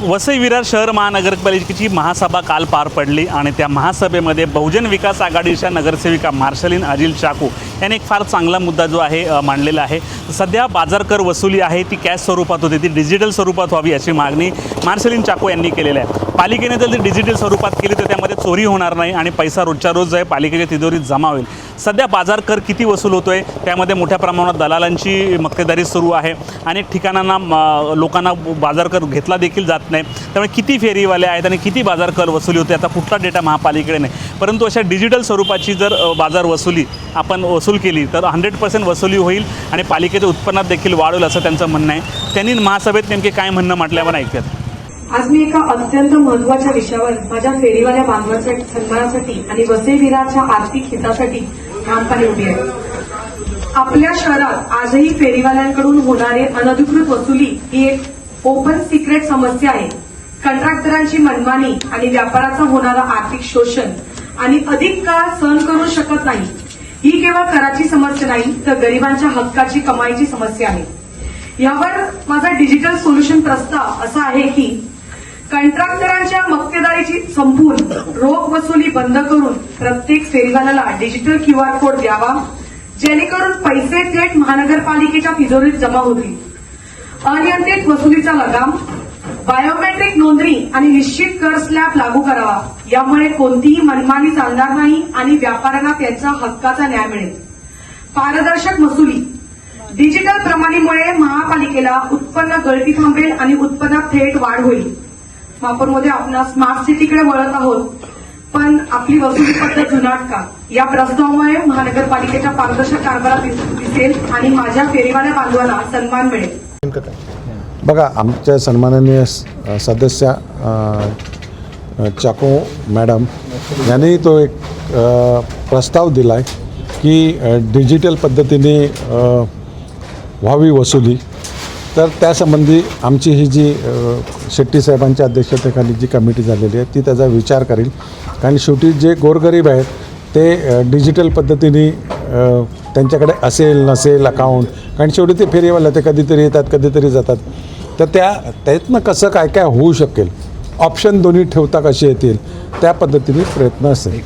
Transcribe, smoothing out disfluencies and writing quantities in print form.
वसई विरार शहर महानगरपालिकेची महासभा काल पार पडली आणि त्या महासभेमध्ये बहुजन विकास आघाडीच्या नगरसेविका मार्शलीन अजिल चाकू यांनी एक फार चांगला मुद्दा जो आहे मांडलेला आहे। सध्या बाजार कर वसुली आहे ती कॅश स्वरूपात होती, ती डिजिटल स्वरूपात व्हावी याची मागणी मार्शलीन चाकू यांनी केलेली आहे। पालिकेने जर ती डिजिटल स्वरूपात केली तर त्यामध्ये चोरी होणार नाही आणि पैसा रोजच्या रोज जो आहे पालिकेच्या तिजोरीत जमा होईल। सध्या बाजार कर किती वसूल होतोय त्यामध्ये मोठ्या प्रमाणात दलालांची मक्तेदारी सुरू आहे। अनेक ठिकाणांना लोकांना बाजार कर घेतला देखील जात नाही, त्यामुळे किती फेरीवाले आहेत आणि किती बाजार कर वसुली होते आता कुठला डेटा महापालिकेकडे नाही, परंतु अशा डिजिटल स्वरूपाची जर बाजार वसुली आपण वसूल केली तर 100% वसुली होईल आणि पालिकेच्या उत्पन्नात देखील वाढ होईल असं त्यांचं म्हणणं आहे। त्यांनी महासभेत नेमके काय म्हणणं म्हटलं आपण ऐकूयात। आज मी एका अत्यंत महत्त्वाच्या विषयावर माझ्या फेरीवाल्या बांधवांच्या सन्मानासाठी आणि वसई विरारच्या आर्थिक हितासाठी ठामपणे उभी आहे। आपल्या शहरात आजही फेरीवाल्यांकडून होणारे अनधिकृत वसुली ही एक ओपन सिक्रेट समस्या आहे। कंत्राटदारांची मनमानी आणि व्यापाराचा होणारा आर्थिक शोषण आणि अधिक काळ सहन करू शकत नाही ही केवळ कराची समस्या नाही तर गरिबांच्या हक्काची कमाईची समस्या आहे। यावर माझा डिजिटल सोल्युशन प्रस्ताव असा आहे की कंत्राटदारांच्या मक्तेदारीची संपून रोख वसुली बंद करून प्रत्येक फेरीवाल्याला डिजिटल QR कोड द्यावा, जेणेकरून पैसे थेट महानगरपालिकेच्या तिजोरीत जमा होतील। अनियंत्रित वसुलीचा लगाम, बायोमेट्रिक नोंदणी आणि निश्चित कर स्लॅब लागू करावा, यामुळे कोणतीही मनमानी चालणार नाही आणि व्यापाऱ्यांना त्यांच्या हक्काचा न्याय मिळेल। पारदर्शक वसुली, डिजिटल प्रणालीमुळे महापालिकेला उत्पन्न गळती थांबेल आणि उत्पन्नात थेट वाढ होईल। महापौरमध्ये आपण स्मार्ट सिटीकडे वळत आहोत, पण आपली वसुली पद्धत जुनाट का? या प्रस्तावामुळे महानगरपालिकेच्या पारदर्शक कारभारात दिसेल आणि माझ्या फेरीवाल्या बांधवांना सन्मान मिळेल। बघा, आमच्या सन्माननीय सदस्य चाकू मॅडम यांनी तो एक प्रस्ताव दिला आहे की डिजिटल पद्धतीने व्हावी वसुली। तर त्यासंबंधी आमची ही जी शेट्टी साहेबांच्या अध्यक्षतेखाली जी कमिटी झालेली आहे ती त्याचा विचार करेल, कारण शेवटी जे गोरगरीब आहेत ते डिजिटल पद्धतीने त्यांच्याकडे असेल नसेल अकाउंट, कारण शेवटी ते फेरीवाले ते कधीतरी येतात कधीतरी जातात, तर त्यातनं कसं काय काय होऊ शकेल, ऑप्शन दोन्ही ठेवता कसे येतील त्या पद्धतीने प्रयत्न असेल।